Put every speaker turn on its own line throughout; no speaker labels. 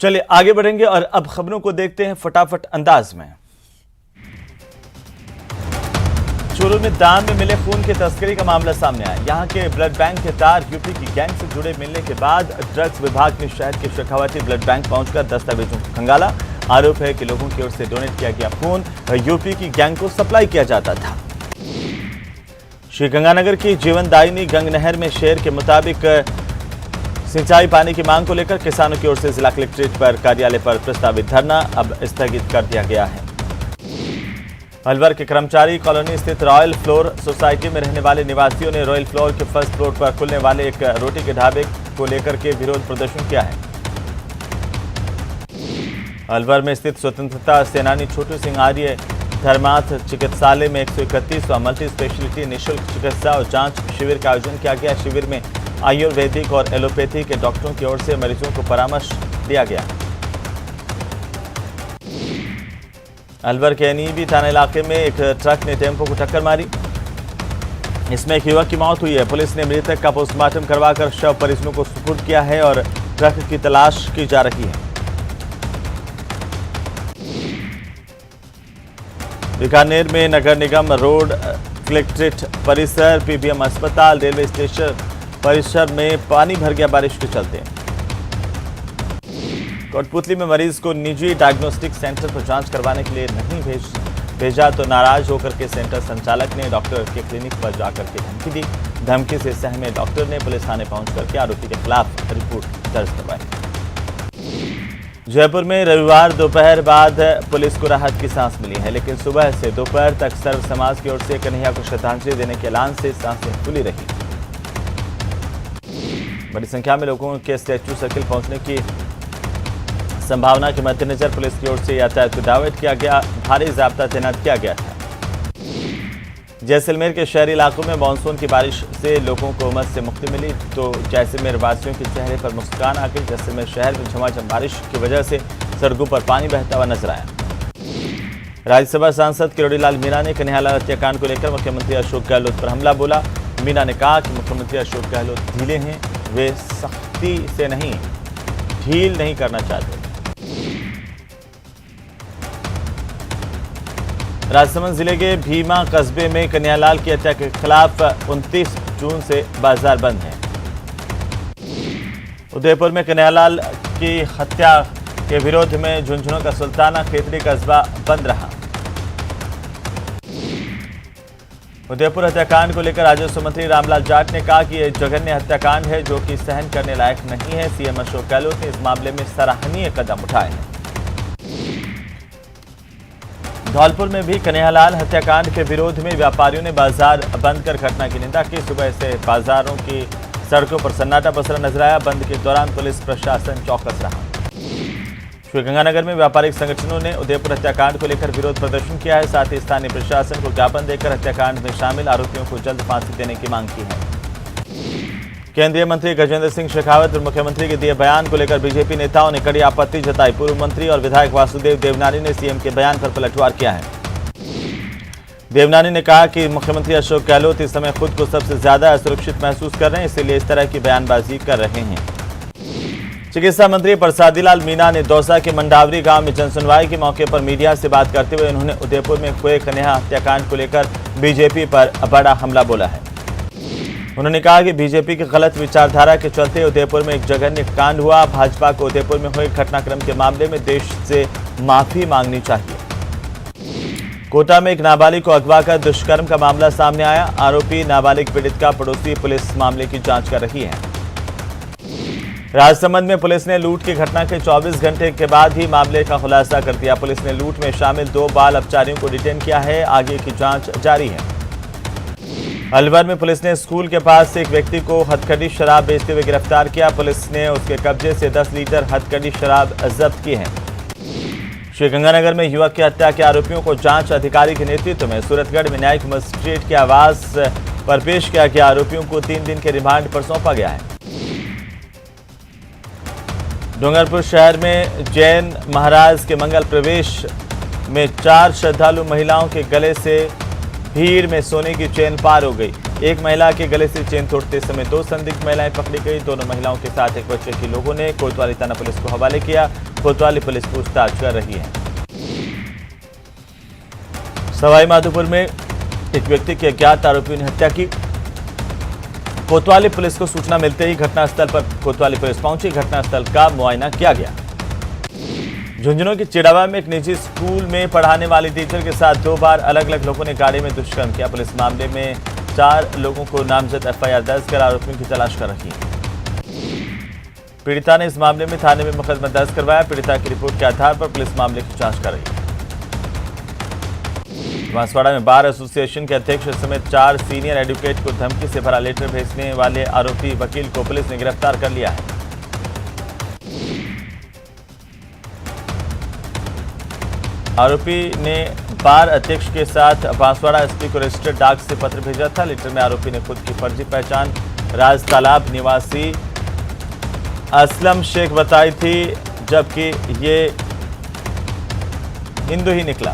चलिए आगे बढ़ेंगे और अब खबरों को देखते हैं फटाफट अंदाज में। चोरों में दान में मिले खून की तस्करी का मामला सामने आया। यहां के ब्लड बैंक के तार यूपी की गैंग से जुड़े मिलने के बाद ड्रग्स विभाग ने शहर के शेखावती ब्लड बैंक पहुंचकर दस्तावेजों को खंगाला। आरोप है कि लोगों की ओर से डोनेट किया गया खून यूपी की गैंग को सप्लाई किया जाता था। श्रीगंगानगर की जीवनदायिनी गंग नहर में शेर के मुताबिक सिंचाई पानी की मांग को लेकर किसानों की ओर से जिला कलेक्ट्रेट पर कार्यालय पर प्रस्तावित धरना अब स्थगित कर दिया गया है। अलवर के कर्मचारी कॉलोनी स्थित रॉयल फ्लोर सोसाइटी में रहने वाले निवासियों ने रॉयल फ्लोर के फर्स्ट फ्लोर पर खुलने वाले एक रोटी के ढाबे को लेकर के विरोध प्रदर्शन किया है। अलवर में स्थित स्वतंत्रता सेनानी छोटू सिंह आर्य धर्मार्थ चिकित्सालय में 131वां मल्टी स्पेशलिटी निःशुल्क चिकित्सा और जांच शिविर का आयोजन किया गया। शिविर में आयुर्वेदिक और एलोपैथी के डॉक्टरों की ओर से मरीजों को परामर्श दिया गया। अलवर के एनईबी थाना इलाके में एक ट्रक ने टेम्पो को टक्कर मारी। इसमें एक युवक की मौत हुई है। पुलिस ने मृतक का पोस्टमार्टम करवाकर शव परिजनों को सुपुर्द किया है और ट्रक की तलाश की जा रही है। बीकानेर में नगर निगम रोड कलेक्ट्रेट परिसर पीबीएम अस्पताल रेलवे स्टेशन परिसर में पानी भर गया बारिश के चलते। कोटपुतली में मरीज को निजी डायग्नोस्टिक सेंटर पर जांच करवाने के लिए नहीं भेजा तो नाराज होकर के सेंटर संचालक ने डॉक्टर के क्लिनिक पर जाकर के धमकी दी। धमकी से सहमे डॉक्टर ने पुलिस थाने पहुंचकर के आरोपी के खिलाफ रिपोर्ट दर्ज करवाई। जयपुर में रविवार दोपहर बाद पुलिस को राहत की सांस मिली है, लेकिन सुबह से दोपहर तक सर्व समाज की ओर से कन्हैया को श्रद्धांजलि देने के ऐलान से सांसें फूली रही। बड़ी संख्या में लोगों के स्टैच्यू सर्किल पहुंचने की संभावना के मद्देनजर पुलिस की ओर से यातायात को डाइवर्ट किया गया। भारी जाब्ता तैनात किया गया था। जैसलमेर के शहरी इलाकों में मानसून की बारिश से लोगों को उमस से मुक्ति मिली तो जैसलमेर वासियों के चेहरे पर मुस्कान आ गई। जैसलमेर शहर में झमाझम बारिश की वजह से सड़कों पर पानी बहता हुआ नजर आया। राज्यसभा सांसद किरोड़ीलाल मीणा ने कन्हैयालाल हत्याकांड को लेकर मुख्यमंत्री अशोक गहलोत पर हमला बोला। मीणा ने कहा कि मुख्यमंत्री अशोक गहलोत ढीले हैं, वे सख्ती से नहीं ढील नहीं करना चाहते। राजसमंद जिले के भीमा कस्बे में कन्हैयालाल की हत्या के खिलाफ 29 जून से बाजार बंद है। उदयपुर में कन्हैयालाल की हत्या के विरोध में झुंझुनू का सुल्ताना खेतड़ी कस्बा बंद रहा। उदयपुर हत्याकांड को लेकर राजस्व मंत्री रामलाल जाट ने कहा कि यह जघन्य हत्याकांड है जो कि सहन करने लायक नहीं है। सीएम अशोक गहलोत ने इस मामले में सराहनीय कदम उठाए हैं। धौलपुर में भी कन्हैयालाल हत्याकांड के विरोध में व्यापारियों ने बाजार बंद कर घटना की निंदा की। सुबह से बाजारों की सड़कों पर सन्नाटा पसरा नजर आया। बंद के दौरान पुलिस प्रशासन चौकस रहा। श्रीगंगानगर में व्यापारिक संगठनों ने उदयपुर हत्याकांड को लेकर विरोध प्रदर्शन किया है। साथ ही स्थानीय प्रशासन को ज्ञापन देकर हत्याकांड में शामिल आरोपियों को जल्द फांसी देने की मांग की है। केंद्रीय मंत्री गजेंद्र सिंह शेखावत और मुख्यमंत्री के दिए बयान को लेकर बीजेपी नेताओं ने कड़ी आपत्ति जताई। पूर्व मंत्री और विधायक वासुदेव देवनानी ने सीएम के बयान पर पलटवार किया है। देवनानी ने कहा कि मुख्यमंत्री अशोक गहलोत इस समय खुद को सबसे ज्यादा असुरक्षित महसूस कर रहे हैं, इसीलिए इस तरह की बयानबाजी कर रहे हैं। चिकित्सा मंत्री प्रसादीलाल मीणा ने दौसा के मंडावरी गांव में जनसुनवाई के मौके पर मीडिया से बात करते हुए उन्होंने उदयपुर में हुए कन्हैया हत्याकांड को लेकर बीजेपी पर बड़ा हमला बोला है। उन्होंने कहा कि बीजेपी की गलत विचारधारा के चलते उदयपुर में एक जघन्य कांड हुआ। भाजपा को उदयपुर में हुए घटनाक्रम के मामले में देश से माफी मांगनी चाहिए। कोटा में एक नाबालिग को अगवा कर दुष्कर्म का मामला सामने आया। आरोपी नाबालिग पीड़ित का पड़ोसी पुलिस मामले की जांच कर रही है। राजसमंद में पुलिस ने लूट की घटना के 24 घंटे के बाद ही मामले का खुलासा कर दिया। पुलिस ने लूट में शामिल 2 बाल अपचारियों को डिटेन किया है। आगे की जांच जारी है। अलवर में पुलिस ने स्कूल के पास से एक व्यक्ति को हथकड़ी शराब बेचते हुए गिरफ्तार किया। पुलिस ने उसके कब्जे से 10 लीटर हथकड़ी शराब जब्त की है। श्रीगंगानगर में युवक की हत्या के आरोपियों को जांच अधिकारी के नेतृत्व में सूरतगढ़ में न्यायिक मजिस्ट्रेट के आवास पर पेश किया गया। आरोपियों को 3 दिन के रिमांड पर सौंपा गया है। डूंगरपुर शहर में जैन महाराज के मंगल प्रवेश में 4 श्रद्धालु महिलाओं के गले से भीड़ में सोने की चेन पार हो गई। एक महिला के गले से चेन तोड़ते समय 2 संदिग्ध महिलाएं पकड़ी गई। दोनों महिलाओं के साथ एक बच्चे की लोगों ने कोतवाली थाना पुलिस को हवाले किया। कोतवाली पुलिस पूछताछ कर रही है। सवाई माधोपुर में एक व्यक्ति की अज्ञात आरोपियों ने हत्या की। कोतवाली पुलिस को सूचना मिलते ही घटनास्थल पर कोतवाली पुलिस पहुंची। घटनास्थल का मुआयना किया गया। झुंझुनू के चिड़ावा में एक निजी स्कूल में पढ़ाने वाली टीचर के साथ 2 बार अलग अलग लोगों ने गाड़ी में दुष्कर्म किया। पुलिस मामले में 4 लोगों को नामजद एफआईआर दर्ज कर आरोपियों की तलाश कर रही है। पीड़िता ने इस मामले में थाने में मुकदमा दर्ज करवाया। पीड़िता की रिपोर्ट के आधार पर पुलिस मामले की जांच कर रही है। बांसवाड़ा में बार एसोसिएशन के अध्यक्ष समेत 4 सीनियर एडवोकेट को धमकी से भरा लेटर भेजने वाले आरोपी वकील को पुलिस ने गिरफ्तार कर लिया है। आरोपी ने बार अध्यक्ष के साथ बांसवाड़ा एसपी को रजिस्टर्ड डाक से पत्र भेजा था। लेटर में आरोपी ने खुद की फर्जी पहचान राज तालाब निवासी असलम शेख बताई थी, जबकि ये हिंदू ही निकला।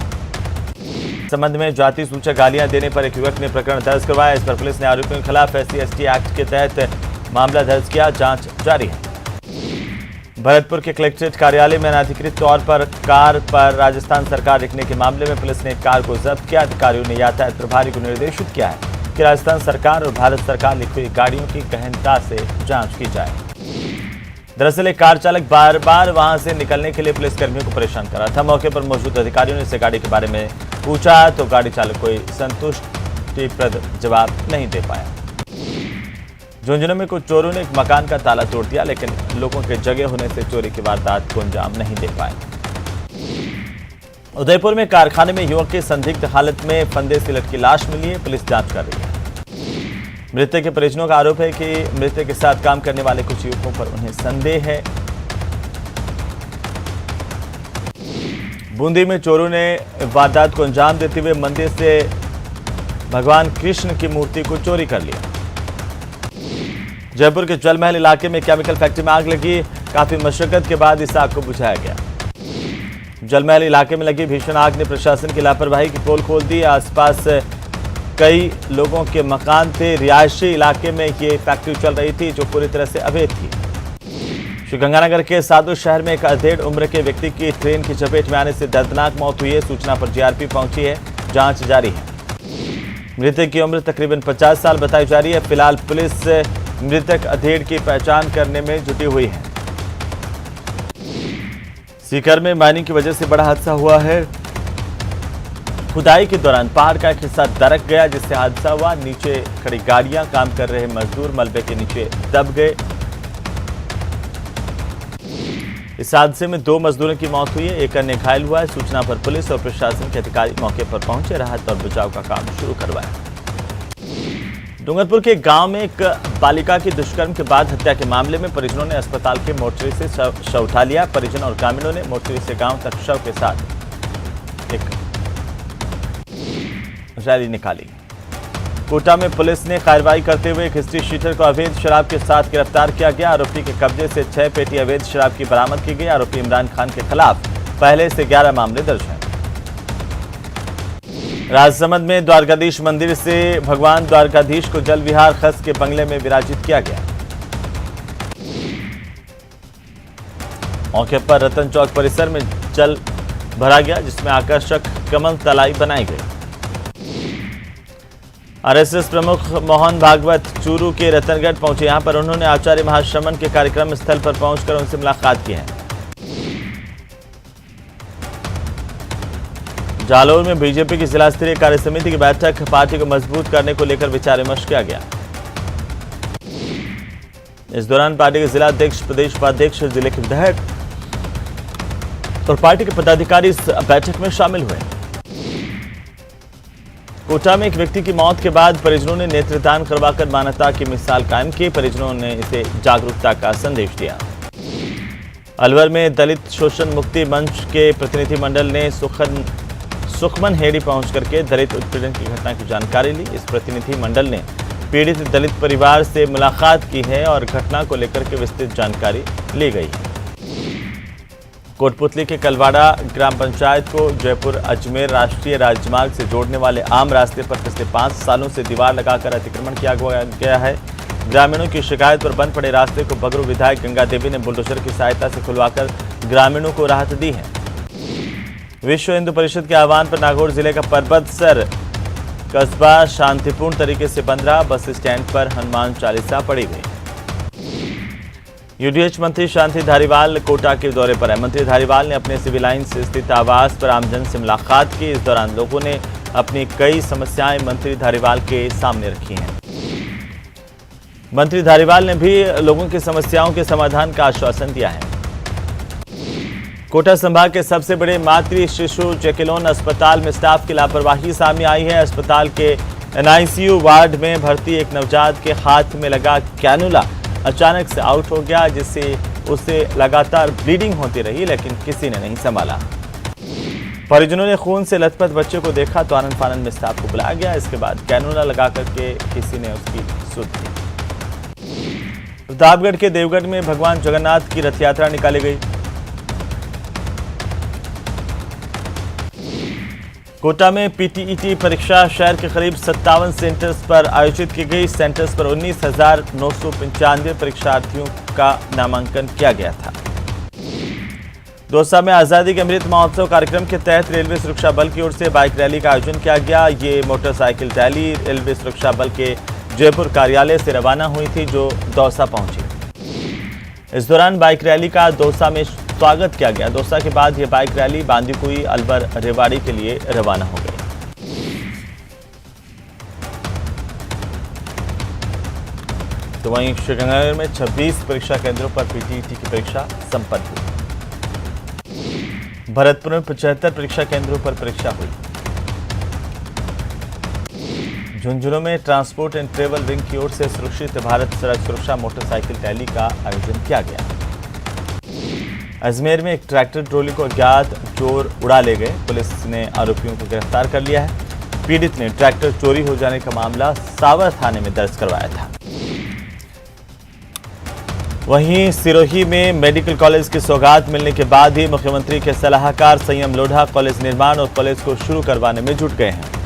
संबंध में जाति सूचक गालियां देने पर एक युवक ने प्रकरण दर्ज करवाया। इस पर पुलिस ने आरोपियों के खिलाफ SC/ST एक्ट के तहत मामला दर्ज किया। जांच जारी है। भरतपुर के कलेक्ट्रेट कार्यालय में अनाधिकृत तौर पर कार पर राजस्थान सरकार लिखने के मामले में पुलिस ने एक कार को जब्त किया। अधिकारियों ने यातायात प्रभारी को निर्देशित किया है कि राजस्थान सरकार और भारत सरकार लिखी हुई गाड़ियों की गहनता से जांच की जाए। दरअसल एक कार चालक बार बार वहां से निकलने के लिए पुलिस कर्मियों को परेशान कर रहा था। मौके पर मौजूद अधिकारियों ने इसे गाड़ी के बारे में पूछा तो गाड़ी चालक कोई संतुष्टिप्रद जवाब नहीं दे पाया। झुंझुनू में कुछ चोरों ने एक मकान का ताला तोड़ दिया, लेकिन लोगों के जगह होने से चोरी की वारदात को अंजाम नहीं दे पाए। उदयपुर में कारखाने में युवक की संदिग्ध हालत में फंदे से लटकी लाश मिली है। पुलिस जांच कर रही है। मृतक के परिजनों का आरोप है कि मृतक के साथ काम करने वाले कुछ युवकों पर उन्हें संदेह है। बूंदी में चोरों ने वारदात को अंजाम देते हुए मंदिर से भगवान कृष्ण की मूर्ति को चोरी कर लिया। जयपुर के जल महल इलाके में केमिकल फैक्ट्री में आग लगी। काफी मशक्कत के बाद इस आग को बुझाया गया। जल महल इलाके में लगी भीषण आग ने प्रशासन की लापरवाही की पोल खोल दी। आसपास कई लोगों के मकान थे। रिहायशी इलाके में ये फैक्ट्री चल रही थी जो पूरी तरह से अवैध थी। श्रीगंगानगर के साधु शहर में एक 1.5 उम्र के व्यक्ति की ट्रेन की चपेट में आने से दर्दनाक मौत हुई है। सूचना पर जीआरपी पहुंची है। जांच जारी है। मृतक की उम्र तकरीबन 50 साल बताई जा रही है। फिलहाल पुलिस मृतक अधेड़ की पहचान करने में जुटी हुई है। सीकर में माइनिंग की वजह से बड़ा हादसा हुआ है। खुदाई के दौरान पहाड़ का एक हिस्सा दरक गया, जिससे हादसा हुआ। नीचे खड़ी गाड़ियां, काम कर रहे मजदूर मलबे के नीचे दब गए। इस हादसे में 2 मजदूरों की मौत हुई है, एक अन्य घायल हुआ है। सूचना पर पुलिस और प्रशासन के अधिकारी मौके पर पहुंचे, राहत और बचाव का काम शुरू करवाया। डूंगरपुर के गांव में एक बालिका की दुष्कर्म के बाद हत्या के मामले में परिजनों ने अस्पताल के मोर्चरी से शव उठा लिया। परिजन और ग्रामीणों ने मोर्चरी से गांव तक शव के साथ एक रैली निकाली। कोटा में पुलिस ने कार्रवाई करते हुए एक हिस्ट्री शीटर को अवैध शराब के साथ गिरफ्तार किया गया। आरोपी के कब्जे से 6 पेटी अवैध शराब की बरामद की गई। आरोपी इमरान खान के खिलाफ पहले से 11 मामले दर्ज हैं। राजसमंद में द्वारकाधीश मंदिर से भगवान द्वारकाधीश को जल विहार खस के बंगले में विराजित किया गया। मौके पर रतन चौक परिसर में जल भरा गया, जिसमें आकर्षक कमल तलाई बनाई गई। आरएसएस प्रमुख मोहन भागवत चूरू के रतनगढ़ पहुंचे। यहां पर उन्होंने आचार्य महाश्रमण के कार्यक्रम स्थल पर पहुंचकर उनसे मुलाकात की है। जालौर में बीजेपी की जिला स्तरीय कार्य समिति की बैठक, पार्टी को मजबूत करने को लेकर विचार विमर्श किया गया। इस दौरान पार्टी के जिला अध्यक्ष, प्रदेश उपाध्यक्ष, जिले के विधायक और पार्टी के पदाधिकारी इस बैठक में शामिल हुए। कोटा में एक व्यक्ति की मौत के बाद परिजनों ने नेत्रदान करवाकर मानवता की मिसाल कायम की। परिजनों ने इसे जागरूकता का संदेश दिया। अलवर में दलित शोषण मुक्ति मंच के प्रतिनिधि मंडल ने सुखमन हेड़ी पहुंच करके दलित उत्पीड़न की घटना की जानकारी ली। इस प्रतिनिधि मंडल ने पीड़ित दलित परिवार से मुलाकात की है और घटना को लेकर के विस्तृत जानकारी ली गई है। कोटपुतली के कलवाड़ा ग्राम पंचायत को जयपुर अजमेर राष्ट्रीय राजमार्ग से जोड़ने वाले आम रास्ते पर पिछले 5 सालों से दीवार लगाकर अतिक्रमण किया गया है। ग्रामीणों की शिकायत पर बंद पड़े रास्ते को बगरू विधायक गंगा देवी ने बुलडोजर की सहायता से खुलवाकर ग्रामीणों को राहत दी है। विश्व हिंदू परिषद के आह्वान पर नागौर जिले का परबतसर कस्बा शांतिपूर्ण तरीके से बंद रहा। बस स्टैंड पर हनुमान चालीसा पढ़ी गई। यूडीएच मंत्री शांति धारीवाल कोटा के दौरे पर है। मंत्री धारीवाल ने अपने सिविल लाइंस स्थित आवास पर आमजन से मुलाकात की। इस दौरान लोगों ने अपनी कई समस्याएं मंत्री धारीवाल के सामने रखी हैं। मंत्री धारीवाल ने भी लोगों की समस्याओं के समाधान का आश्वासन दिया है। कोटा संभाग के सबसे बड़े मातृ शिशु जैकेलोन अस्पताल में स्टाफ की लापरवाही सामने आई है। अस्पताल के एनआईसीयू वार्ड में भर्ती एक नवजात के हाथ में लगा कैनुला अचानक से आउट हो गया, जिससे उसे लगातार ब्लीडिंग होती रही, लेकिन किसी ने नहीं संभाला। परिजनों ने खून से लथपथ बच्चे को देखा तो आनन फानन में स्टाफ को बुलाया गया। इसके बाद कैनुला लगा करके किसी ने उसकी सुध दी। प्रतापगढ़ के देवगढ़ में भगवान जगन्नाथ की रथ यात्रा निकाली गई। कोटा में पीटीईटी परीक्षा शहर के करीब 57 सेंटर्स पर आयोजित की गई। सेंटर्स पर 19,995 परीक्षार्थियों का नामांकन किया गया था। दौसा में आज़ादी के अमृत महोत्सव कार्यक्रम के तहत रेलवे सुरक्षा बल की ओर से बाइक रैली का आयोजन किया गया। ये मोटरसाइकिल रैली रेलवे सुरक्षा बल के जयपुर कार्यालय से रवाना हुई थी, जो दौसा पहुंची। इस दौरान बाइक रैली का दौसा में स्वागत किया गया। दौसा के बाद यह बाइक रैली बांदीकुई अलवर रेवाड़ी के लिए रवाना हो गई। तो वहीं श्रीगंगानगर में 26 परीक्षा केंद्रों पर पीटीईटी की परीक्षा संपन्न हुई। भरतपुर में 75 परीक्षा केंद्रों पर परीक्षा हुई। झुंझुनू में ट्रांसपोर्ट एंड ट्रेवल विंग की ओर से सुरक्षित भारत सड़क सुरक्षा मोटरसाइकिल रैली का आयोजन किया गया। अजमेर में एक ट्रैक्टर ट्रॉली को अज्ञात चोर उड़ा ले गए। पुलिस ने आरोपियों को गिरफ्तार कर लिया है। पीड़ित ने ट्रैक्टर चोरी हो जाने का मामला सावर थाने में दर्ज करवाया था। वहीं सिरोही में मेडिकल कॉलेज की सौगात मिलने के बाद ही मुख्यमंत्री के सलाहकार संयम लोढ़ा कॉलेज निर्माण और कॉलेज को शुरू करवाने में जुट गए हैं।